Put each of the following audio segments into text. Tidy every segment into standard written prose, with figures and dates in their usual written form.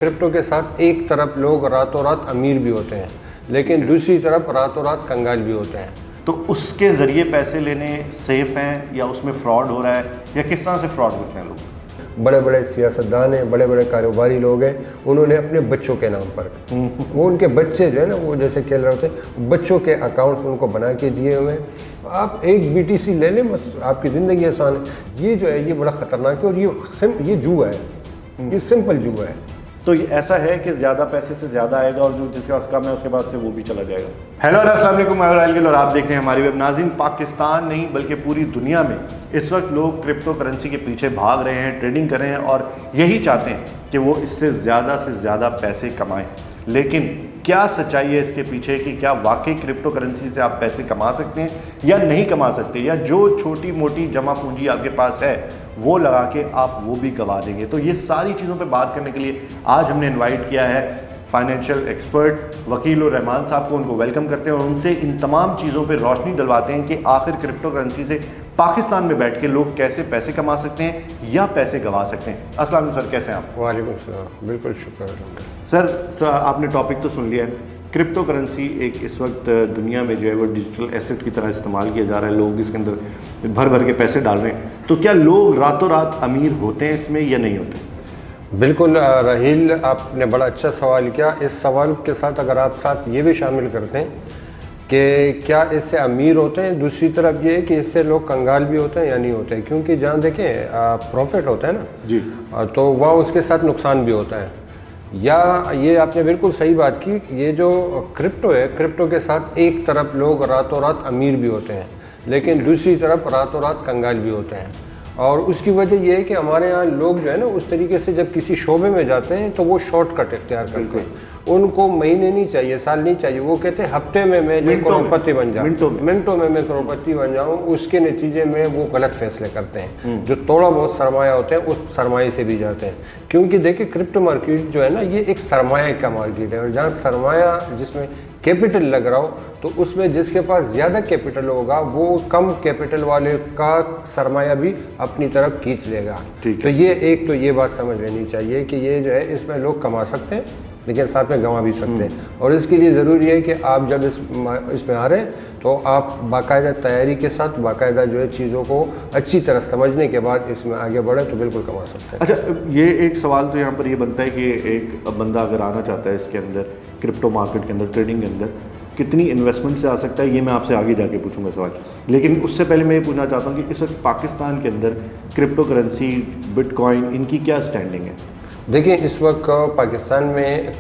Crypto के साथ एक तरफ लोग रातों रात अमीर भी होते हैं, लेकिन दूसरी तरफ रातों रात कंगाल भी होते हैं। तो उसके ज़रिए पैसे लेने सेफ हैं या उसमें फ्रॉड हो रहा है या किस तरह से फ्रॉड करते हैं लोग? बड़े बड़े सियासतदान हैं, बड़े बड़े कारोबारी लोग हैं, उन्होंने अपने बच्चों के नाम पर वो उनके बच्चे जो है ना, वो जैसे खेल रहे होते हैं, बच्चों के अकाउंट्स उनको बना के दिए हुए हैं। आप एक BTC ले लें, बस आपकी ज़िंदगी आसान है। ये जो है ये बड़ा ख़तरनाक है और ये जुआ है, ये सिंपल जुआ है। तो ये ऐसा है कि ज़्यादा पैसे से ज़्यादा आएगा और जो जिसके पास कम है उसके पास से वो भी चला जाएगा। हेलो अस्सलाम वालेकुम, मैं राइल गिल और आप देख रहे हैं हमारी वेब। नाज़रीन, पाकिस्तान नहीं बल्कि पूरी दुनिया में इस वक्त लोग क्रिप्टो करेंसी के पीछे भाग रहे हैं, ट्रेडिंग कर रहे हैं और यही चाहते हैं कि वो इससे ज़्यादा पैसे कमाएं। लेकिन क्या सच्चाई है इसके पीछे कि क्या वाकई क्रिप्टो करेंसी से आप पैसे कमा सकते हैं या नहीं कमा सकते, या जो छोटी मोटी जमा पूंजी आपके पास है वो लगा के आप वो भी गवा देंगे? तो ये सारी चीज़ों पे बात करने के लिए आज हमने इनवाइट किया है फाइनेंशियल एक्सपर्ट वकील रहमान साहब को। उनको वेलकम करते हैं और उनसे इन तमाम चीज़ों पे रोशनी डलवाते हैं कि आखिर क्रिप्टो करेंसी से पाकिस्तान में बैठ के लोग कैसे पैसे कमा सकते हैं या पैसे गवा सकते हैं। अस्सलाम वालेकुम सर, कैसे हैं आप? वालेकुम सलाम, बिल्कुल शुक्र। सर आपने टॉपिक तो सुन लिया है। क्रिप्टो करेंसी एक इस वक्त दुनिया में जो है वो डिजिटल एसेट की तरह इस्तेमाल किया जा रहा है, लोग इसके अंदर भर भर के पैसे डाल रहे हैं। तो क्या लोग रातों रात अमीर होते हैं इसमें या नहीं होते? बिल्कुल राहिल, आपने बड़ा अच्छा सवाल किया। इस सवाल के साथ अगर आप साथ ये भी शामिल करते हैं कि क्या इससे अमीर होते हैं, दूसरी तरफ ये है कि इससे लोग कंगाल भी होते हैं या नहीं होते हैं, क्योंकि जहाँ देखें प्रॉफिट होता है ना जी, तो वह उसके साथ नुकसान भी होता है। या ये आपने बिल्कुल सही बात की, ये जो क्रिप्टो है, क्रिप्टो के साथ एक तरफ लोग रातों रात अमीर भी होते हैं, लेकिन दूसरी तरफ रातों रात कंगाल भी होते हैं। और उसकी वजह यह है कि हमारे यहाँ लोग जो है ना, उस तरीके से जब किसी शोबे में जाते हैं तो वो शॉर्टकट इख्तियार करते हैं। उनको महीने नहीं चाहिए, साल नहीं चाहिए, वो कहते हैं हफ्ते में मैं जो करोड़पति बन जाऊँ, मिनटों में मैं करोड़पति बन जाऊँ। उसके नतीजे में वो गलत फैसले करते हैं। जो थोड़ा बहुत सरमाया होते हैं उस सरमाए से भी जाते हैं, क्योंकि देखिए क्रिप्टो मार्केट जो है ना, ये एक सरमाया का मार्केट है। और जहाँ सरमाया, जिसमें कैपिटल लग रहा हो, तो उसमें जिसके पास ज़्यादा कैपिटल होगा वो कम कैपिटल वाले का सरमाया भी अपनी तरफ खींच लेगा। तो ये एक तो ये बात समझ लेनी चाहिए कि ये जो है इसमें लोग कमा सकते हैं लेकिन साथ में गंवा भी सकते हैं। और इसके लिए ज़रूरी है कि आप जब इसमें आ रहे हैं तो आप बाकायदा तैयारी के साथ, बाकायदा जो है चीज़ों को अच्छी तरह समझने के बाद इसमें आगे बढ़े तो बिल्कुल कमा सकते हैं। अच्छा, ये एक सवाल तो यहाँ पर ये बनता है कि एक बंदा अगर आना चाहता है इसके अंदर, क्रिप्टो मार्केट के अंदर, ट्रेडिंग के अंदर, कितनी इन्वेस्टमेंट से आ सकता है? ये मैं आपसे आगे जाके पूछूंगा सवाल। लेकिन उससे पहले मैं ये पूछना चाहता हूँ कि इस वक्त पाकिस्तान के अंदर क्रिप्टो करेंसी, बिटकॉइन, इनकी क्या स्टैंडिंग है? देखिए, इस वक्त पाकिस्तान में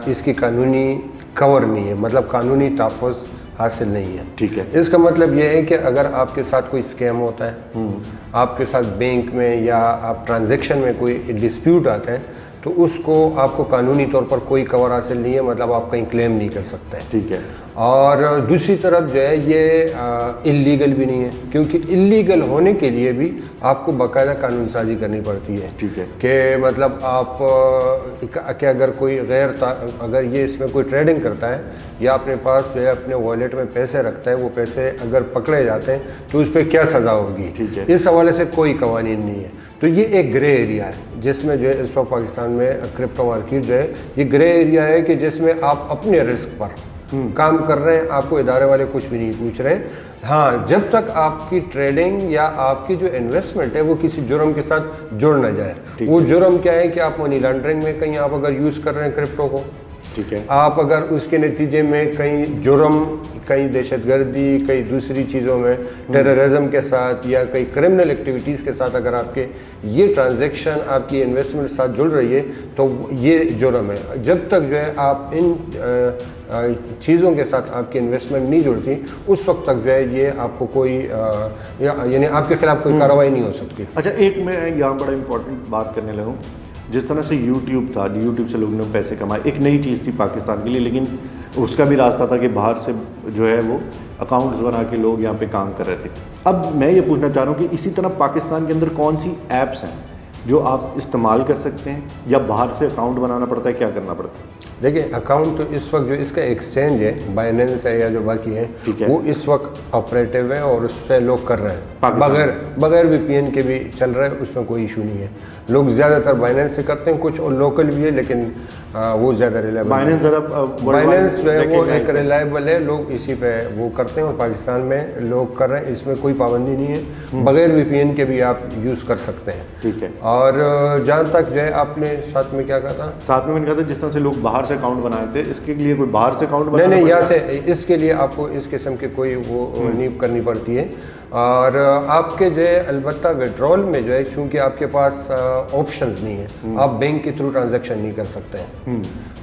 इसकी कानूनी कवर नहीं है, मतलब कानूनी तहफ़्फ़ुज़ हासिल नहीं है। ठीक है। इसका मतलब ये है कि अगर आपके साथ कोई स्कैम होता है, आपके साथ बैंक में या आप ट्रांजैक्शन में कोई डिस्प्यूट आता है, तो उसको आपको कानूनी तौर पर कोई कवर हासिल नहीं है, मतलब आप कहीं क्लेम नहीं कर सकते हैं। ठीक है। और दूसरी तरफ जो है ये इल्लीगल भी नहीं है, क्योंकि इल्लीगल होने के लिए भी आपको बाकायदा कानून साजी करनी पड़ती है। ठीक है। कि मतलब आप कि अगर कोई अगर ये इसमें कोई ट्रेडिंग करता है या अपने पास जो है अपने वॉलेट में पैसे रखता है, वो पैसे अगर पकड़े जाते हैं तो उस पर क्या सज़ा होगी। ठीक है। इस हवाले से कोई कवानीन नहीं है। तो ये एक ग्रे एरिया है जिसमें जो है इस वक्त पाकिस्तान में क्रिप्टो मार्केट जो है ये ग्रे एरिया है कि जिसमें आप अपने रिस्क पर काम कर रहे हैं, आपको इदारे वाले कुछ भी नहीं पूछ रहे। हाँ, जब तक आपकी ट्रेडिंग या आपकी जो इन्वेस्टमेंट है वो किसी जुर्म के साथ जुड़ ना जाए। वो जुर्म क्या है कि आप मनी लॉन्ड्रिंग में कहीं आप अगर यूज़ कर रहे हैं क्रिप्टो को, ठीक है, आप अगर उसके नतीजे में कहीं जुर्म, कहीं दहशतगर्दी, कहीं दूसरी चीज़ों में टेररिज्म के साथ या कई क्रिमिनल एक्टिविटीज़ के साथ अगर आपके ये ट्रांजैक्शन आपकी इन्वेस्टमेंट के साथ जुड़ रही है तो ये जुर्म है। जब तक जो है आप इन चीज़ों के साथ आपकी इन्वेस्टमेंट नहीं जुड़ती, उस वक्त तक जो है ये आपको कोई यानी आपके खिलाफ कोई कार्रवाई नहीं हो सकती। अच्छा, एक मैं यहाँ बड़ा इंपॉर्टेंट बात करने लगूँ। जिस तरह से यूट्यूब था, यूट्यूब से लोगों ने पैसे कमाए, एक नई चीज़ थी पाकिस्तान के लिए, लेकिन उसका भी रास्ता था कि बाहर से जो है वो अकाउंट्स बना के लोग यहाँ पे काम कर रहे थे। अब मैं ये पूछना चाह रहा हूँ कि इसी तरह पाकिस्तान के अंदर कौन सी ऐप्स हैं जो आप इस्तेमाल कर सकते हैं, या बाहर से अकाउंट बनाना पड़ता है, क्या करना पड़ता है? देखिए अकाउंट तो इस वक्त जो इसका एक्सचेंज है, बाइनेंस है या जो बाकी है, वो इस वक्त ऑपरेटिव है और उससे लोग कर रहे हैं बगैर वीपीएन के भी चल रहा है, उसमें कोई इशू नहीं है। लोग ज़्यादातर बाइनेंस से करते हैं, कुछ और लोकल भी है लेकिन वो ज़्यादा रिलायबल। बाइनेंस जो है वो एक रिलायबल है, लोग इसी पे वो करते हैं और पाकिस्तान में लोग कर रहे हैं, इसमें कोई पाबंदी नहीं है, बगैर वीपीएन के भी आप यूज़ कर सकते हैं। ठीक है। और जहाँ तक जो है आपने साथ में क्या कहा था? साथ में मैंने कहा था जिस तरह से लोग बाहर से अकाउंट बनाए थे, इसके लिए कोई बाहर से अकाउंट नहीं, यहाँ से इसके लिए आपको इस किस्म की कोई वो नीव करनी पड़ती है। और आपके जो है अलबत्ता विड्रॉल में जो है चूँकि आपके पास ऑप्शंस नहीं है, आप बैंक के थ्रू ट्रांजैक्शन नहीं कर सकते हैं।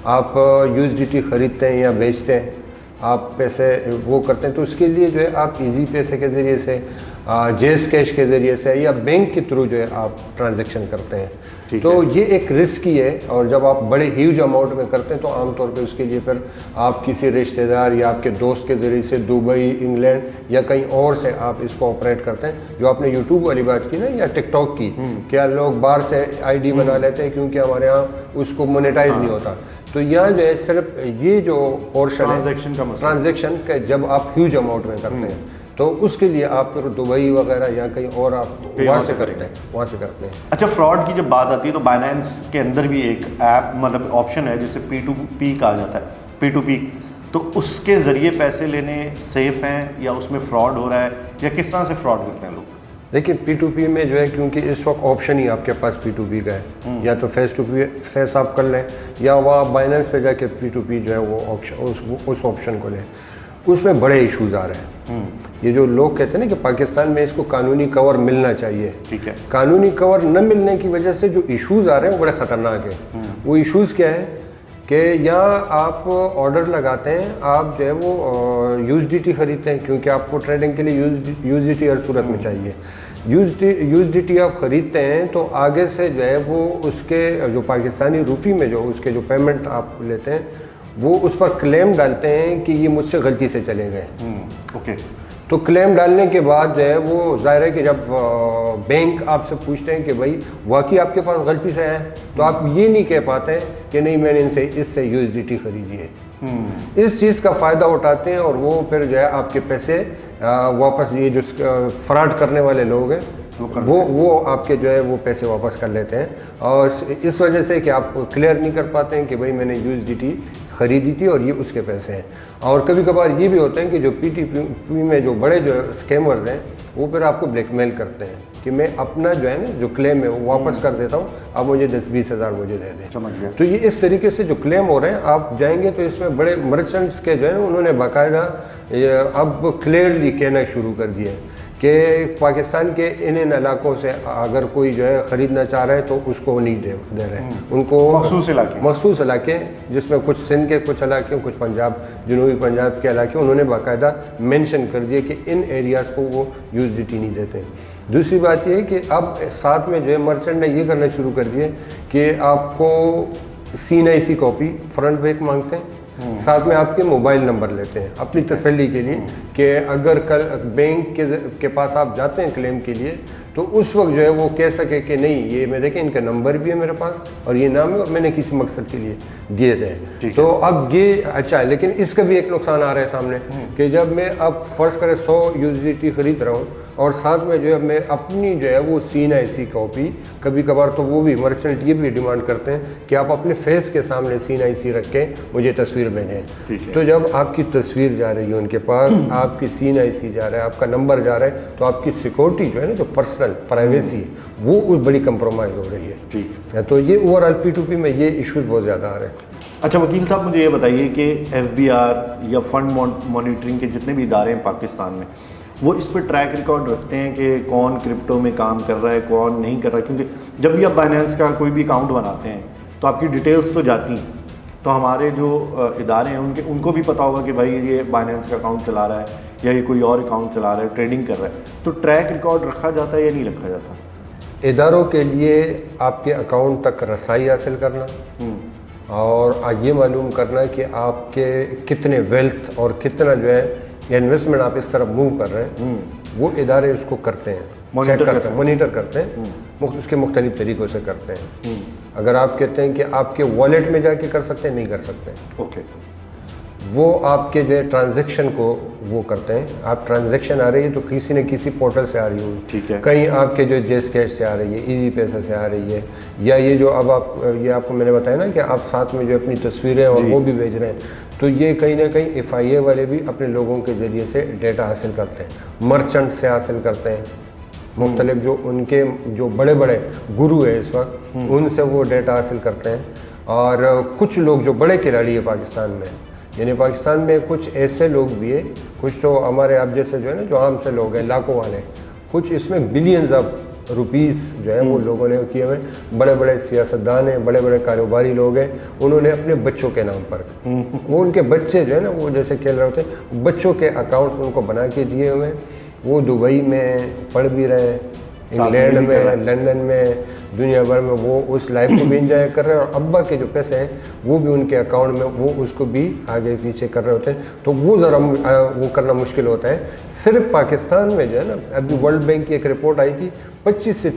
आप यूएसडीटी खरीदते हैं या बेचते हैं, आप पैसे वो करते हैं, तो उसके लिए जो है आप इजी पैसे के ज़रिए से, जेस कैश के ज़रिए से या बैंक के थ्रू जो है आप ट्रांजैक्शन करते हैं। तो ये एक रिस्क ही है, और जब आप बड़े ह्यूज अमाउंट में करते हैं तो आमतौर पे उसके लिए फिर आप किसी रिश्तेदार या आपके दोस्त के ज़रिए से दुबई, इंग्लैंड या कहीं और से आप इसको ऑपरेट करते हैं। जो आपने यूट्यूब वाली बात की ना या टिकटॉक की, क्या लोग बाहर से आईडी बना लेते हैं क्योंकि हमारे यहाँ उसको मोनेटाइज नहीं होता। तो यहाँ जो है सिर्फ ये जो पोर्शन है ट्रांजेक्शन का, जब आप ह्यूज अमाउंट में करते हैं तो उसके लिए आप फिर दुबई वगैरह या कहीं और आप वहाँ से करते हैं। अच्छा, फ्रॉड की जब बात आती है तो बाइनेंस के अंदर भी एक ऐप मतलब ऑप्शन है जिसे P2P कहा जाता है, P2P। तो उसके ज़रिए पैसे लेने सेफ हैं या उसमें फ्रॉड हो रहा है या किस तरह से फ्रॉड करते हैं लोग? देखिए P2P में जो है क्योंकि इस वक्त ऑप्शन ही आपके पास P2P का है, या तो फेस टू फेस आप कर लें या वहाँ बाइनेंस पे जाके P2P जो है वो ऑप्शन उस ऑप्शन को लें। उसमें बड़े इश्यूज आ रहे हैं। ये जो लोग कहते हैं ना कि पाकिस्तान में इसको कानूनी कवर मिलना चाहिए, ठीक है, कानूनी कवर न मिलने की वजह से जो इश्यूज आ रहे हैं वो बड़े ख़तरनाक है। वो इश्यूज क्या है कि यहाँ आप ऑर्डर लगाते हैं, आप जो है वो यूएसडीटी खरीदते हैं क्योंकि आपको ट्रेडिंग के लिए यूएसडीटी हर सूरत में चाहिए। यूएसडीटी आप ख़रीदते हैं तो आगे से जो है वो उसके जो पाकिस्तानी रुपये में जो उसके जो पेमेंट आप लेते हैं वो उस पर क्लेम डालते हैं कि ये मुझसे गलती से चले गए। ओके। तो क्लेम डालने के बाद जो है वो ज़ाहिर है कि जब बैंक आपसे पूछते हैं कि भाई वाकई आपके पास गलती से है, तो आप ये नहीं कह पाते हैं कि नहीं मैंने इससे यूएसडीटी खरीदी है। इस चीज़ का फ़ायदा उठाते हैं और वो फिर जो है आपके पैसे वापस, ये जो फ्रॉड करने वाले लोग हैं वो आपके जो है वो पैसे वापस कर लेते हैं। और इस वजह से कि आप क्लियर नहीं कर पाते हैं कि भाई मैंने यूएसडीटी खरीदी थी और ये उसके पैसे हैं। और कभी कभार ये भी होता है कि जो P2P में जो बड़े जो स्कैमर्स हैं वो फिर आपको ब्लैकमेल करते हैं कि मैं अपना जो है ना जो क्लेम है वो वापस कर देता हूँ, अब मुझे 10-20 हज़ार मुझे दे दें। समझ गया। तो ये इस तरीके से जो क्लेम हो रहे हैं, आप जाएंगे तो इसमें बड़े मर्चेंट्स के जो है उन्होंने बाकायदा अब क्लियरली कहना शुरू कर दिया कि पाकिस्तान के इन इलाकों से अगर कोई जो है ख़रीदना चाह रहा है तो उसको नहीं दे रहे हैं। उनको मखसूस इलाके जिसमें कुछ सिंध के कुछ इलाके, कुछ पंजाब, जनूबी पंजाब के इलाके, उन्होंने बाकायदा मेंशन कर दिए कि इन एरियाज़ को वो यूएसडीटी नहीं देते। दूसरी बात ये है कि अब साथ में जो है मर्चेंट ने ये करना शुरू कर दिए कि आपको CNIC कॉपी फ्रंट बैक मांगते हैं, साथ में आपके मोबाइल नंबर लेते हैं अपनी तसल्ली के लिए कि अगर कल बैंक के पास आप जाते हैं क्लेम के लिए तो उस वक्त जो है वो कह सके कि नहीं ये मैं देखें इनका नंबर भी है मेरे पास और ये नाम है और मैंने किसी मकसद के लिए दिए थे। तो अब ये अच्छा है, लेकिन इसका भी एक नुकसान आ रहा है सामने कि जब मैं अब फ़र्ज़ करें 100 यूएसडीटी खरीद रहा हूँ और साथ में जो है मैं अपनी जो है वो CNIC कॉपी, कभी कभार तो वो भी मर्चेंट ये भी डिमांड करते हैं कि आप अपने फेस के सामने CNIC रख के मुझे तस्वीर भेजें। तो जब आपकी तस्वीर जा रही है उनके पास, आपकी CNIC जा रहा है, आपका नंबर जा रहा है, तो आपकी सिक्योरिटी जो है ना जो पर्सनल प्राइवेसी वो बड़ी कंप्रोमाइज़ हो रही है। ठीक है। तो ये ओवरऑल P2P में ये इश्यूज बहुत ज़्यादा आ रहे हैं। अच्छा वकील साहब, मुझे ये बताइए कि FBR या फंड मॉनिटरिंग के जितने भी इदारे हैं पाकिस्तान में, वो इस पर ट्रैक रिकॉर्ड रखते हैं कि कौन क्रिप्टो में काम कर रहा है, कौन नहीं कर रहा है? क्योंकि जब भी आप बाइनेंस का कोई भी अकाउंट बनाते हैं तो आपकी डिटेल्स तो जाती हैं, तो हमारे जो इदारे हैं उनको भी पता होगा कि भाई ये बाइनेंस का अकाउंट चला रहा है या ये कोई और अकाउंट चला रहा है, ट्रेडिंग कर रहा है। तो ट्रैक रिकॉर्ड रखा जाता है या नहीं रखा जाता? इदारों के लिए आपके अकाउंट तक रसाई हासिल करना और ये मालूम करना कि आपके कितने वेल्थ और कितना जो है इन्वेस्टमेंट आप इस तरफ मूव कर रहे हैं, वो इदारे उसको करते हैं, मॉनिटर करते हैं, उसके मुख्तलिफ तरीक़ों से करते हैं। अगर आप कहते हैं कि आपके वॉलेट में जाके कर सकते हैं, नहीं कर सकते। ओके, वो आपके जो ट्रांजैक्शन को वो करते हैं। आप ट्रांजैक्शन आ रही है तो किसी न किसी पोर्टल से आ रही होगी, ठीक है। कहीं आपके जो जेस्केट से आ रही है, इजी पैसा से आ रही है, या ये जो अब आप ये आपको मैंने बताया ना कि आप साथ में जो अपनी तस्वीरें और वो भी भेज रहे हैं, तो ये कहीं ना कहीं FIA वाले भी अपने लोगों के ज़रिए से डेटा हासिल करते हैं, मर्चेंट से हासिल करते हैं, मुख्तलिफ जो उनके जो बड़े बड़े गुरु है इस वक्त, उनसे वो डेटा हासिल करते हैं। और कुछ लोग जो बड़े खिलाड़ी है पाकिस्तान में, यानी पाकिस्तान में कुछ ऐसे लोग भी है, कुछ तो हमारे आप जैसे जो है ना जो आम से लोग हैं लाखों वाले, कुछ इसमें बिलियंस ऑफ रुपीस जो है वो लोगों ने किए हुए। बड़े बड़े सियासतदान हैं, बड़े बड़े कारोबारी लोग हैं, उन्होंने अपने बच्चों के नाम पर वो उनके बच्चे जो है ना वो जैसे खेल रहे होते हैं, बच्चों के अकाउंट्स उनको बना के दिए हुए हैं। वो दुबई में पढ़ भी रहे हैं, इंग्लैंड में, लंदन में, दुनिया भर में वो उस लाइफ को भी इंजॉय कर रहे हैं, और अब्बा के जो पैसे हैं वो भी उनके अकाउंट में वो उसको भी आगे पीछे कर रहे होते हैं। तो वो ज़रा वो करना मुश्किल होता है। सिर्फ पाकिस्तान में जो है ना, अभी वर्ल्ड बैंक की एक रिपोर्ट आई थी, 25 से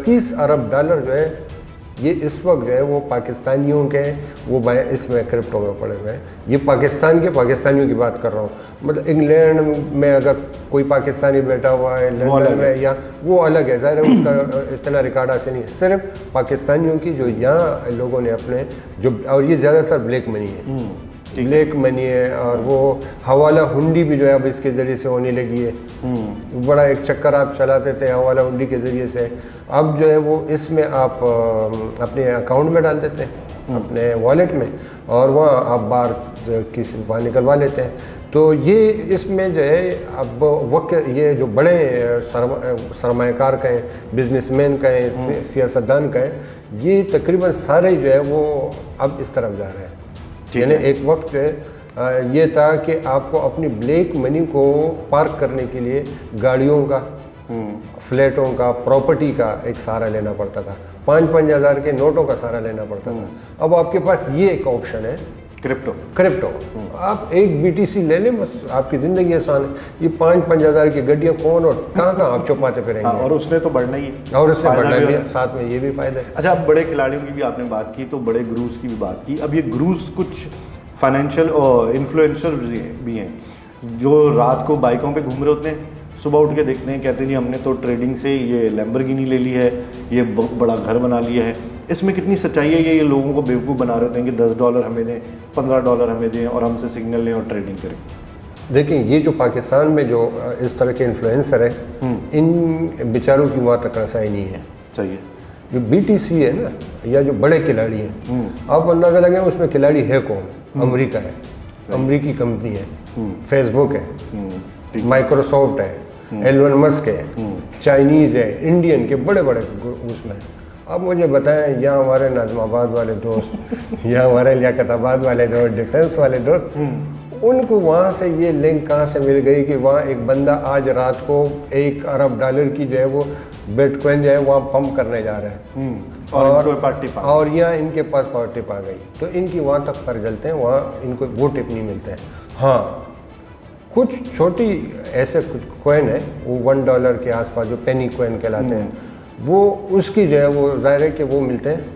30 अरब डॉलर जो है ये इस वक्त जो है वो पाकिस्तानियों के वो इसमें क्रिप्टो में पड़े हुए हैं। ये पाकिस्तान के पाकिस्तानियों की बात कर रहा हूँ, मतलब इंग्लैंड में अगर कोई पाकिस्तानी बैठा हुआ है, लंदन में, या वो अलग है, ज़ाहिर है उसका इतना रिकॉर्ड ऐसे नहीं है। सिर्फ पाकिस्तानियों की जो यहाँ लोगों ने अपने जो, और ये ज़्यादातर ब्लैक मनी है, ब्लैक मनी है, और वो हवाला हुंडी भी जो है अब इसके ज़रिए से होने लगी है। बड़ा एक चक्कर आप चलाते थे हवाला हुंडी के ज़रिए से, अब जो है वो इसमें आप अपने अकाउंट में डाल देते हैं, अपने वॉलेट में, और वहाँ आप बाहर किसी वहाँ निकलवा लेते हैं। तो ये इसमें जो है अब वक्त ये जो बड़े सरमायाकार का है, बिजनेसमैन का है, सियासतदान का है, ये तकरीबन सारे जो है वो अब इस तरफ जा रहे हैं। यानी एक वक्त जो है ये था कि आपको अपनी ब्लैक मनी को पार्क करने के लिए गाड़ियों का, फ्लैटों का, प्रॉपर्टी का एक सहारा लेना पड़ता था, 5-5 हज़ार के नोटों का सहारा लेना पड़ता था। अब आपके पास ये एक ऑप्शन है, क्रिप्टो। आप एक BTC ले लें, बस आपकी ज़िंदगी आसान है। ये 5-5 हज़ार की गड्डियाँ कौन और कहाँ आप छुपाते फिरेंगे। और उसने तो बढ़ना ही है, और उसने बढ़ना भी है, साथ में ये भी फ़ायदा है। अच्छा, अब बड़े खिलाड़ियों की भी आपने बात की, तो बड़े गुरूज की भी बात की। अब ये गुरूज कुछ फाइनेंशियल और इन्फ्लुएंसर भी हैं जो रात को बाइकों पे घूम रहे होते हैं, सुबह उठ के देखते हैं, कहते हैं जी हमने तो ट्रेडिंग से ये लैम्बोर्गिनी ले ली है, ये बड़ा घर बना लिया है। इसमें कितनी सच्चाई है? ये लोगों को बेवकूफ़ बना रहे होते हैं कि $10 हमें दें, $15 हमें दें, और हमसे सिग्नल लें और ट्रेडिंग करें। देखिए, ये जो पाकिस्तान में जो इस तरह के इन्फ्लुएंसर है, इन बेचारों की वहाँ तक रसाई नहीं है। सही है। जो BTC है ना, या जो बड़े खिलाड़ी हैं, आप अंदाज़ा लगाएं उसमें खिलाड़ी है कौन? अमेरिका है, अमेरिकी कंपनी है, फेसबुक है, माइक्रोसॉफ्ट है, एलोन मस्क है, चाइनीज़ है, इंडियन के बड़े बड़े उसमें। अब मुझे बताएं, यहाँ हमारे नाज़माबाद वाले दोस्त या हमारे लियाकताबाद वाले दोस्त, डिफेंस वाले दोस्त, उनको वहाँ से ये लिंक कहाँ से मिल गई कि वहाँ एक बंदा आज रात को $1 अरब की जो है वो बिटकॉइन जो है वहाँ पंप करने जा रहा है, और यहाँ इनके पास पावर टिप आ गई, तो इनकी वहाँ तक पर जलते हैं, वहाँ इनको वो टिप नहीं मिलते हैं। हाँ, कुछ छोटी ऐसे कुछ कॉइन है वो $1 के आसपास, जो पेनी कॉइन कहलाते हैं, वो उसकी जो है वो ज़ाहिर है कि वो मिलते हैं।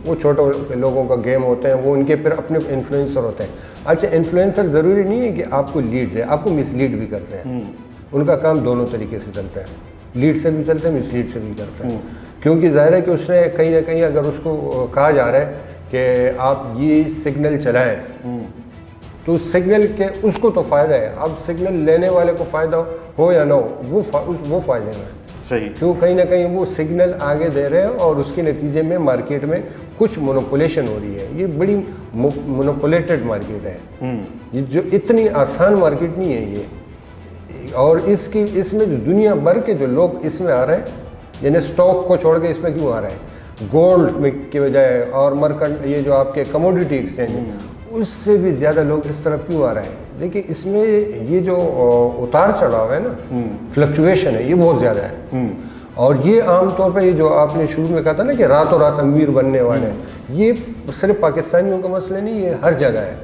वो छोटे लोगों का गेम होते हैं, वो उनके फिर अपने इन्फ्लुएंसर होते हैं। अच्छा, इन्फ्लुएंसर ज़रूरी नहीं है कि आपको लीड दे, आपको मिसलीड भी करते हैं। उनका काम दोनों तरीके से चलता है, लीड से भी चलते हैं, मिसलीड से भी करते हैं। क्योंकि ज़ाहिर है कि उसने कहीं ना कहीं अगर उसको कहा जा रहा है कि आप ये सिग्नल चलाएं, तो सिग्नल के उसको तो फ़ायदा है। अब सिग्नल लेने वाले को फ़ायदा हो या ना हो, वो फ़ायदे में है। सही। क्यों? कहीं ना कहीं वो सिग्नल आगे दे रहे हैं, और उसके नतीजे में मार्केट में कुछ मोनोपोलेशन हो रही है। ये बड़ी मोनोपोलेटेड मार्केट है, ये जो इतनी आसान मार्केट नहीं है ये। और इसमें जो दुनिया भर के जो लोग इसमें आ रहे हैं, यानी स्टॉक को छोड़ के इसमें क्यों आ रहे हैं, गोल्ड में की बजाय, और ये जो आपके कमोडिटी एक्सचेंज, उससे भी ज़्यादा लोग इस तरफ क्यों आ रहे हैं? देखिए, इसमें ये जो उतार चढ़ाव है ना, फ्लक्चुएशन है, ये बहुत ज़्यादा है। और ये आमतौर पर ये जो आपने शुरू में कहा था ना कि रातों रात अमीर बनने वाले, ये सिर्फ पाकिस्तानियों का मसला नहीं, ये हर जगह है।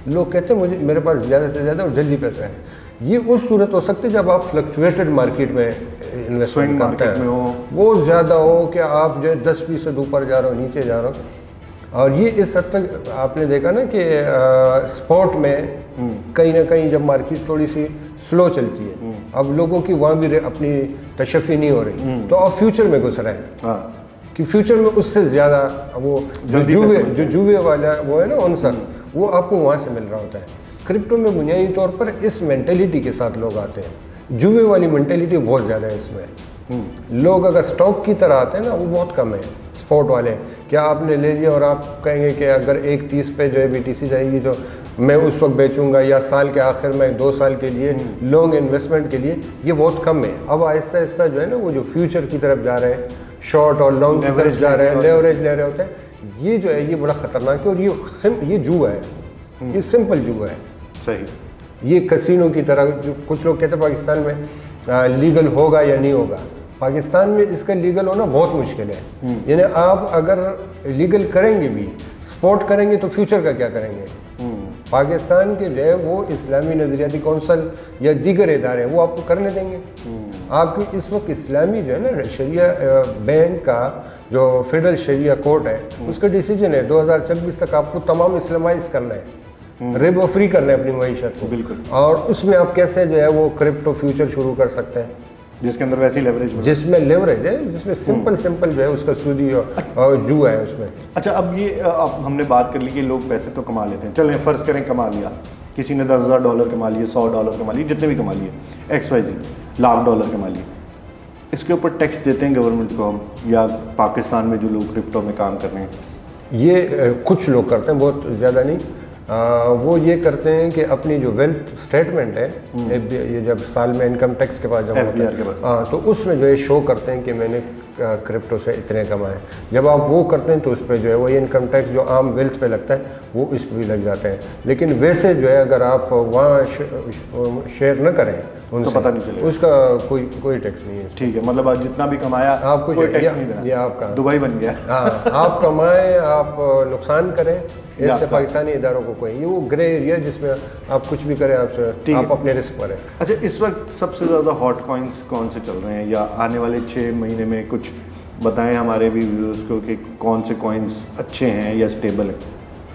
लोग कहते हैं मेरे पास ज़्यादा से ज़्यादा और जल्दी पैसा है। ये उस सूरत हो सकती है जब आप फ्लक्चुएटेड मार्केट में इन्वेस्टमेंट करते मार्केट में हो, हैं वो ज़्यादा हो कि आप जो है 10% ऊपर जा रहे हो नीचे जा रहे हो। और ये इस हद तक आपने देखा ना कि स्पोर्ट में कहीं ना कहीं जब मार्केट थोड़ी सी स्लो चलती है, अब लोगों की वहाँ भी अपनी तशफ़ी नहीं हो रही, तो अब फ्यूचर में घुस रहे हैं कि फ्यूचर में उससे ज़्यादा वो जो जुए वाला वो है ना आंसर, वो आपको वहाँ से मिल रहा होता है। क्रिप्टो में बुनियादी तौर पर इस मेंटेलिटी के साथ लोग आते हैं, जुए वाली मेंटेलिटी बहुत ज़्यादा है इसमें। लोग अगर स्टॉक की तरह आते हैं ना, वो बहुत कम है। स्पोर्ट वाले क्या आपने ले लिया और आप कहेंगे कि अगर 1.30 पे जो है BTC जाएगी तो मैं उस वक्त बेचूंगा, या साल के आखिर में 2 साल के लिए लॉन्ग इन्वेस्टमेंट के लिए, ये बहुत कम है। अब आहिस्ता आहिस्ता जो है ना वो जो फ्यूचर की तरफ जा रहे हैं, शॉर्ट और लॉन्ग की तरफ जा रहे हैं, लेवरेज ले रहे होते हैं, ये जो है ये बड़ा ख़तरनाक है। और ये जुआ है, ये सिंपल जुआ है। सही। ये कसिनो की तरह, जो कुछ लोग कहते हैं पाकिस्तान में लीगल होगा या नहीं होगा, पाकिस्तान में इसका लीगल होना बहुत मुश्किल है। यानी आप अगर लीगल करेंगे भी, स्पोर्ट करेंगे, तो फ्यूचर का क्या करेंगे? पाकिस्तान के जो है वो इस्लामी नज़रियाती कौंसल या दीगर इदारे वो आपको करने देंगे? आपकी इस वक्त इस्लामी जो है ना शरिया बैंक का जो फेडरल शरिया कोर्ट है, उसका डिसीजन है 2026 तक आपको तमाम इस्लामाइज करना है, रिबो फ्री करना है अपनी मईशत को। बिल्कुल। और उसमें आप कैसे जो है वो क्रिप्टो फ्यूचर शुरू कर सकते हैं, जिसके अंदर वैसी लेवरेज, जिसमें लेवरेज है, जिसमें सिंपल जो है उसका सूदी और जुआ है उसमें। अच्छा, अब ये अब हमने बात कर ली कि लोग पैसे तो कमा लेते हैं, चलें फ़र्ज़ करें कमा लिया, किसी ने $10,000 कमा लिए, $100 कमा लिए, जितने भी कमा लिए, XYZ लाख डॉलर कमा लिए, इसके ऊपर टैक्स देते हैं गवर्नमेंट को हम, या पाकिस्तान में जो लोग क्रिप्टो में काम कर रहे हैं? ये कुछ लोग करते हैं, बहुत ज़्यादा नहीं। वो ये करते हैं कि अपनी जो वेल्थ स्टेटमेंट है, ये जब साल में इनकम टैक्स के पास जमा होता है, हाँ, तो उसमें जो है शो करते हैं कि मैंने क्रिप्टो से इतने कमाए। जब आप वो करते हैं तो उस पर जो है वो इनकम टैक्स जो आम वेल्थ पे लगता है वो इस पर भी लग जाते हैं। लेकिन वैसे जो है अगर आप वहाँ शेयर न करें उनसे, तो पता नहीं चलेगा, उसका कोई टैक्स नहीं है। ठीक है, मतलब आज जितना भी कमाया आपको कोई टैक्स नहीं देना, ये आपका दुबई बन गया। हाँ, आप कमाएं, आप नुकसान करें, इससे पाकिस्तानी इदारों को कोई, ये वो ग्रे एरिया जिसमें आप कुछ भी करें, आप अपने रिस्क पर हैं। अच्छा, इस वक्त सबसे ज़्यादा हॉट कॉइन्स कौन से चल रहे हैं, या आने वाले 6 महीने में कुछ बताएं हमारे भी व्यूअर्स को कि कौन से कॉइन्स अच्छे हैं या स्टेबल हैं?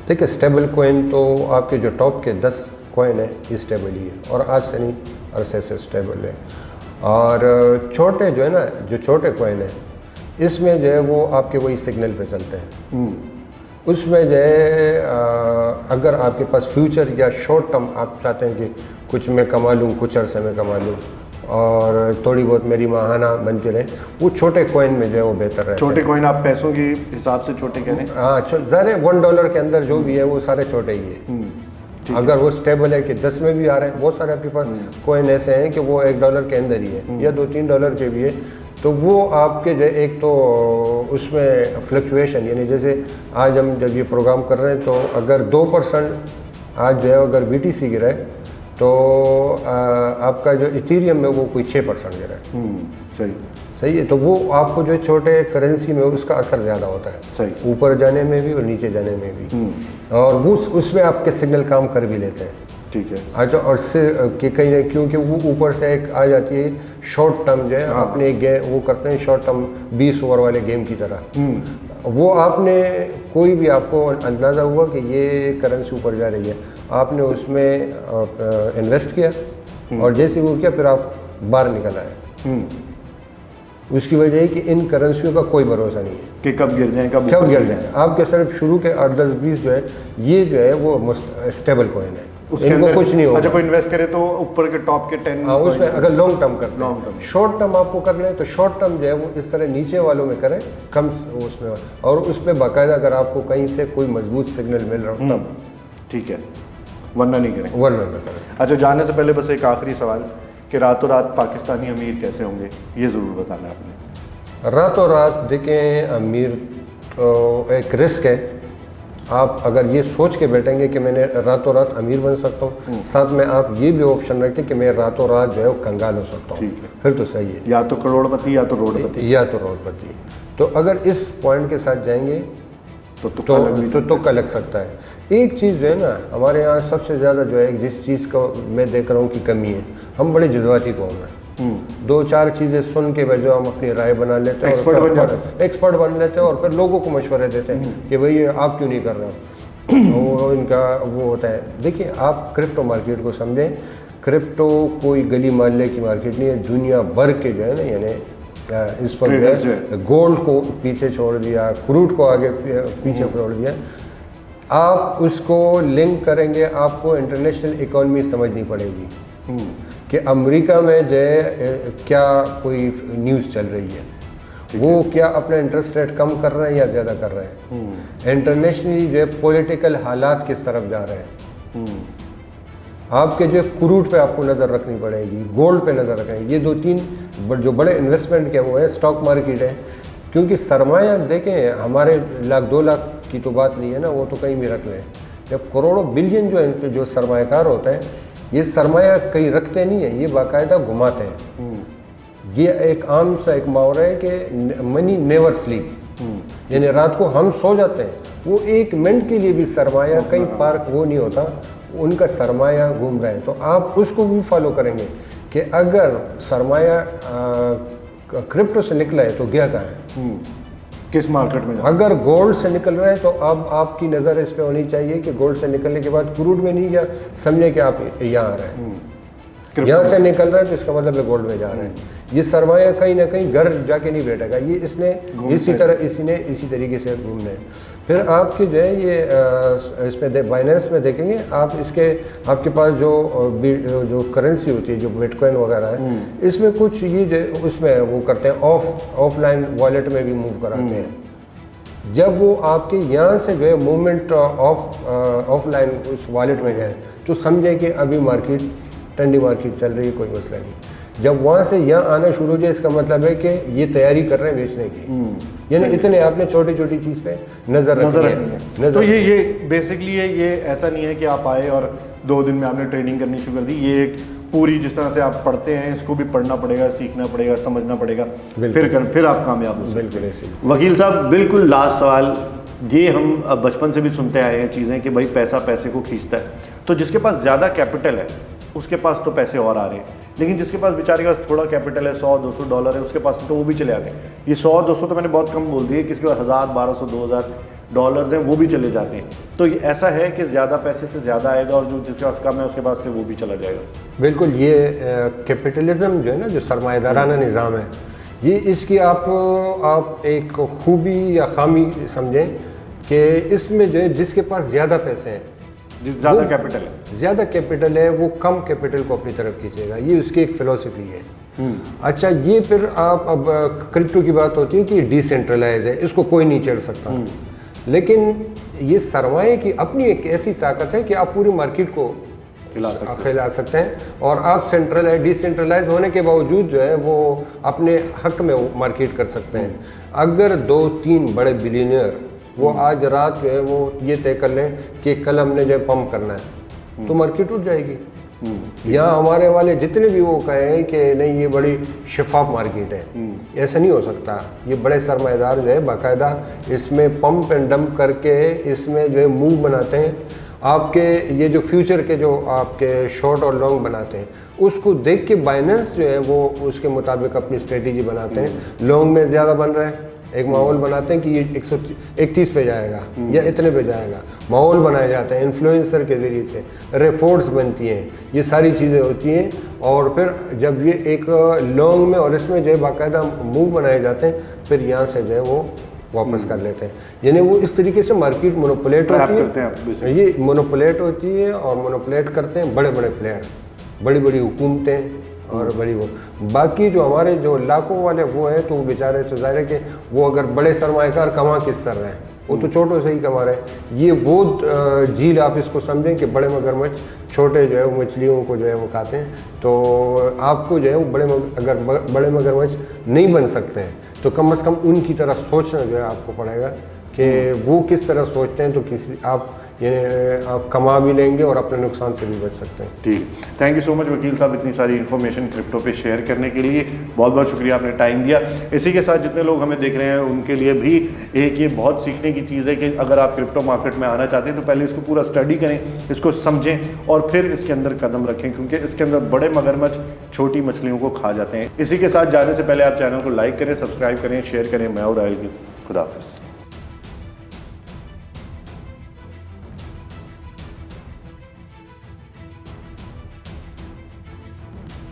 देखिए, स्टेबल कॉइन तो आपके जो टॉप के 10 कॉइन है ये स्टेबल ही है, और आज से नहीं अरसे से स्टेबल है। और छोटे जो है ना, जो छोटे कॉइन है, इसमें जो है वो आपके वही सिग्नल पे चलते हैं। उसमें जो है अगर आपके पास फ्यूचर या शॉर्ट टर्म आप चाहते हैं कि कुछ मैं कमा लूँ, कुछ अरसे में कमा लूँ और थोड़ी बहुत मेरी माहाना बनती रहे, वो छोटे कॉइन में जो है वो बेहतर है। छोटे कॉइन आप पैसों के हिसाब से छोटे कह रहे हैं? हाँ, ज़रा $1 के अंदर जो भी है वो सारे छोटे ही है। अगर वो स्टेबल है कि 10 में भी आ रहे हैं, बहुत सारे आपके पास कॉइन ऐसे हैं कि वो $1 के अंदर ही है, या $2-3 के भी है, तो वो आपके जो एक तो उसमें फ्लक्चुएशन, यानी जैसे आज हम जब ये प्रोग्राम कर रहे हैं तो अगर 2% आज जो है अगर BTC गिरा है तो आपका जो इथीरियम में वो कोई 6% गिरा है। सही है, तो वो आपको जो छोटे करेंसी में उसका असर ज़्यादा होता है, सही, ऊपर जाने में भी और नीचे जाने में भी, और वो उसमें आपके सिग्नल काम कर भी लेते हैं। ठीक है। अच्छा, और से कि कहीं नहीं, क्योंकि वो ऊपर से एक आ जाती है शॉर्ट टर्म जो है, अपने गेम वो करते हैं शॉर्ट टर्म 20 ओवर वाले गेम की तरह। वो आपने कोई भी आपको अंदाज़ा हुआ कि ये करेंसी ऊपर जा रही है, आपने उसमें इन्वेस्ट किया और जैसे वो किया फिर आप बाहर निकल आए। उसकी वजह है कि इन करेंसियों का कोई भरोसा नहीं है कि कब गिर जाए, कब गिर जाए। आपके सिर्फ शुरू के 8-10-20 जो है ये जो है वो स्टेबल कॉइन है, इनको कुछ नहीं होगा। अच्छा, कोई इन्वेस्ट करे तो ऊपर के टॉप के 10, हाँ, उसमें अगर लॉन्ग टर्म करते हैं, शॉर्ट टर्म आपको कर लें तो शॉर्ट टर्म जो है वो इस तरह नीचे वालों में करें, कम उसमें, और उस पर बाकायदा अगर आपको कहीं से कोई मजबूत सिग्नल मिल रहा हो तब ठीक है, वरना नहीं करें, वरना न करें। अच्छा, जाने से पहले बस एक आखिरी सवाल कि रातों रात पाकिस्तानी अमीर कैसे होंगे, ये ज़रूर बताना आपने। रातों रात देखें, अमीर तो एक रिस्क है। आप अगर ये सोच के बैठेंगे कि मैंने रातों रात अमीर बन सकता हूँ, साथ में आप ये भी ऑप्शन रखें कि मैं रातों रात जो है वो कंगाल हो सकता हूँ, फिर तो सही है, या तो करोड़पति या तो रोडपति। तो अगर इस पॉइंट के साथ जाएंगे तो तुक्का लग सकता है। एक चीज़ जो है ना, हमारे यहाँ सबसे ज़्यादा जो है जिस चीज़ को मैं देख रहा हूँ कि कमी है, हम बड़े जज्बाती कौम हैं। दो चार चीज़ें सुन के जो हम अपनी राय बना लेते हैं, एक्सपर्ट बन लेते हैं और फिर लोगों को मशवरे देते हैं कि भाई आप क्यों नहीं कर रहे हो। वो इनका वो होता है। देखिए, आप क्रिप्टो मार्केट को समझें, क्रिप्टो कोई गली मोहल्ले की मार्केट नहीं है। दुनिया भर के जो है ना, यानी इस वक्त गोल्ड को पीछे छोड़ दिया, क्रूड को आगे पीछे छोड़ दिया। आप उसको लिंक करेंगे, आपको इंटरनेशनल इकोनॉमी समझनी पड़ेगी कि अमेरिका में जो है क्या कोई न्यूज़ चल रही है, वो क्या अपना इंटरेस्ट रेट कम कर रहे हैं या ज़्यादा कर रहे हैं, इंटरनेशनली जो है पॉलिटिकल हालात किस तरफ जा रहे हैं। आपके जो क्रूड पे आपको नज़र रखनी पड़ेगी, गोल्ड पे नज़र रखेंगे। ये 2-3 जो बड़े इन्वेस्टमेंट के वो है, स्टॉक मार्केट है। क्योंकि सरमाया देखें, हमारे 1-2 लाख की तो बात नहीं है ना, वो तो कहीं भी रख लें। जब करोड़ों बिलियन जो सरमायाकार होते हैं, ये सरमाया कहीं रखते नहीं है, ये बाकायदा घुमाते हैं। ये एक आम सा एक मुहावरा है कि मनी नेवर स्लीप, यानी रात को हम सो जाते हैं, वो 1 मिनट के लिए भी सरमाया कहीं पार्क वो नहीं होता, उनका सरमाया घूम रहा है। तो आप उसको भी फॉलो करेंगे कि अगर सरमाया क्रिप्टो से निकला है तो गया कहाँ है, किस मार्केट में। अगर गोल्ड से निकल रहा है तो अब आपकी नज़र इस पे होनी चाहिए कि गोल्ड से निकलने के बाद क्रूड में नहीं गया, समझे कि आप यहाँ आ रहे हैं। यहाँ से निकल रहा है तो इसका मतलब है गोल्ड में जा रहे हैं। ये सरमाया कहीं ना कहीं घर जाके नहीं बैठेगा, ये इसने इसी तरीके से घूमने हैं। फिर आपके जो है ये इसमें बाइनेंस में देखेंगे आप, इसके आपके पास जो करेंसी होती है, जो बिटकॉइन वगैरह है, इसमें कुछ ये जो उसमें वो करते हैं, ऑफलाइन वॉलेट में भी मूव कराते हैं। जब वो आपके यहाँ से जो है मूवमेंट ऑफलाइन उस वॉलेट में जाए तो समझे कि अभी मार्केट ठंडी मार्केट चल रही है, कोई मसला नहीं। जब वहाँ से यहाँ आना शुरू हो जाए, इसका मतलब है कि ये तैयारी कर रहे हैं बेचने की। यानी इतने आपने छोटी छोटी चीज़ पे नज़र रखनी है। तो ये बेसिकली ये ऐसा नहीं है कि आप आए और 2 दिन में आपने ट्रेनिंग करनी शुरू कर दी। ये एक पूरी जिस तरह से आप पढ़ते हैं, इसको भी पढ़ना पड़ेगा, सीखना पड़ेगा, समझना पड़ेगा, फिर आप कामयाब हो सकते हैं। वकील साहब, बिल्कुल लास्ट सवाल, ये हम बचपन से भी सुनते आए हैं चीज़ें कि भाई पैसा पैसे को खींचता है। तो जिसके पास ज़्यादा कैपिटल है उसके पास तो पैसे और आ रहे हैं, लेकिन जिसके पास बेचारे के पास थोड़ा कैपिटल है, $100-200 है, उसके पास तो वो भी चले आ गए। ये 100-200 तो मैंने बहुत कम बोल दिए, किसी के पास $1000-1200-2000 हैं, वो भी चले जाते हैं। तो ऐसा है कि ज़्यादा पैसे से ज़्यादा आएगा और जो जिसके पास कम है उसके पास से वो भी चला जाएगा। बिल्कुल, ये कैपिटलिज्म जो है ना, जो सरमायादाराना निज़ाम है, ये इसकी आप एक खूबी या खामी समझें कि इसमें जो है जिसके पास ज़्यादा पैसे हैं, ज़्यादा कैपिटल है, वो कम कैपिटल को अपनी तरफ खींचेगा। ये उसकी एक फिलॉसफी है। अच्छा, ये फिर आप अब क्रिप्टो की बात होती है कि डिसेंट्रलाइज है, इसको कोई नहीं छेड़ सकता। लेकिन ये सरमाए की अपनी एक ऐसी ताकत है कि आप पूरी मार्केट को खिला सकते हैं, और आप डिसेंट्रलाइज होने के बावजूद जो है वो अपने हक में मार्केट कर सकते हैं। अगर 2-3 बड़े बिलियनियर वो आज रात जो है वो ये तय कर लें कि कल हमने जो है पंप करना है, तो मार्केट उठ जाएगी। यहाँ हमारे वाले जितने भी वो कहें कि नहीं ये बड़ी शफाफ मार्केट है, ऐसा नहीं हो सकता। ये बड़े सरमाएदार जो है बाकायदा इसमें पंप एंड डंप करके इसमें जो है मूव बनाते हैं। आपके ये जो फ्यूचर के जो आपके शॉर्ट और लॉन्ग बनाते हैं, उसको देख के बाइनेंस जो है वो उसके मुताबिक अपनी स्ट्रेटेजी बनाते हैं। लॉन्ग में ज़्यादा बन रहा है, एक माहौल बनाते हैं कि ये 131 पे जाएगा या इतने पे जाएगा, माहौल बनाए जाते हैं इन्फ्लुएंसर के ज़रिए से, रिपोर्ट्स बनती हैं, ये सारी चीज़ें होती हैं। और फिर जब ये एक लॉन्ग में और इसमें जो है बाकायदा मूव बनाए जाते हैं, फिर यहाँ से जो है वो वापस कर लेते हैं। यानी वो इस तरीके से मार्केट मोनोपोलेट होती है, ये मोनोपोलेट होती है और मोनोपोलेट करते हैं बड़े बड़े प्लेयर, बड़ी बड़ी हुकूमतें और बड़ी वो। बाकी जो हमारे जो लाखों वाले वो हैं, तो वो बेचारे तो ज़ाहिर है कि वो अगर बड़े सरमाएकार कमा किस तरह हैं, वो तो छोटों से ही कमा रहे हैं। ये वो झील आप इसको समझें कि बड़े मगरमच्छ छोटे जो है वो मछलियों को जो है वो खाते हैं। तो आपको जो है वो अगर बड़े मगरमच्छ नहीं बन सकते हैं तो कम से कम उनकी तरह सोचना जो है आपको पड़ेगा कि वो किस तरह सोचते हैं, तो किसी आप कमा भी लेंगे और अपने नुकसान से भी बच सकते हैं। ठीक, थैंक यू सो मच वकील साहब, इतनी सारी इन्फॉर्मेशन क्रिप्टो पे शेयर करने के लिए बहुत बहुत शुक्रिया, आपने टाइम दिया। इसी के साथ जितने लोग हमें देख रहे हैं उनके लिए भी एक ये बहुत सीखने की चीज़ है कि अगर आप क्रिप्टो मार्केट में आना चाहते हैं तो पहले इसको पूरा स्टडी करें, इसको समझें और फिर इसके अंदर कदम रखें, क्योंकि इसके अंदर बड़े मगरमच्छ छोटी मछलियों को खा जाते हैं। इसी के साथ जाने से पहले आप चैनल को लाइक करें, सब्सक्राइब करें, शेयर करें। मैं और राहिल गिल, खुदा हाफिज़।